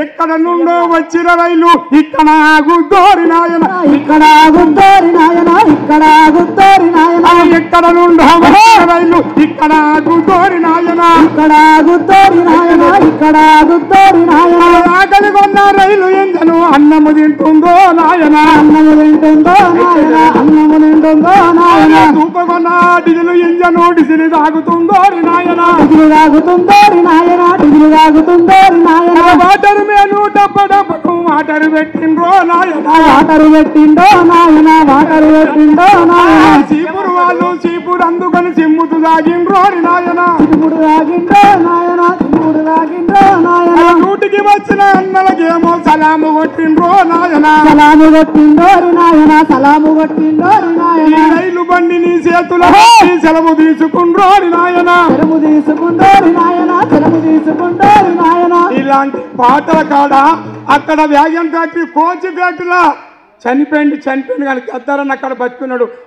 ఎక్కడ నుండో వచ్చిన రైలు ఇక్కడ ఆగుతోరి నాయన, ఇక్కడ ఆగుతోరి నాయన, ఇక్కడ ఆగుతోరి నాయన, ఎక్కడ నుండో వచ్చిన రైలు ఇక్కడ ఆగుతోరి నాయన, ఇక్కడ ఆగుతోరి నాయన, ఇక్కడ ఆగుతోరి నాయన. ఆకలి కొన్న రైలు ఎంజను అన్నము తింటుందో నాయన, అన్నము తింటుందో నాయన, అన్నము తింటుందో నాయన. తూపకొన్న డిజిలు ఎంజను డిసిని తాగుతుందోరి నాయన, డిజిలు తాగుతుందోరి నాయన, డిజిలు తాగుతుందోరి నాయన. వాటర్ మేను డబ్బ డబ్బకు వాటర్ పెట్టిండ్రో నాయన, వాటర్ పెట్టిండో నాయన, వాటర్ పెట్టిండో నాయన. చీపురు వాళ్ళు చీపురు అందుకని చిమ్ముతు తాగిండ్రో నాయన, చిమ్ముడు తాగిండో నాయన, చిమ్ముడు తాగిండో నాయన. నూటికి వచ్చిన అన్నలకేమో సలాము కొట్టిండ్రో నాయన, సలాము కొట్టిండోరి నాయన, సలాము కొట్టిండోరి నాయన. ఈ రైలు బండి నీ చేతుల సెలవు తీసుకుండ్రో నాయన, సెలవు తీసుకుండోరి నాయన, సెలవు తీసుకుండోరి నాయన. ఇలాంటి పాటల కాడ అక్కడ వ్యాగన్ ఫ్యాక్టరీ కోచ్ ఫ్యాక్టరీలా చనిపోయింది కానీ గద్దారని అక్కడ బతుకున్నాడు.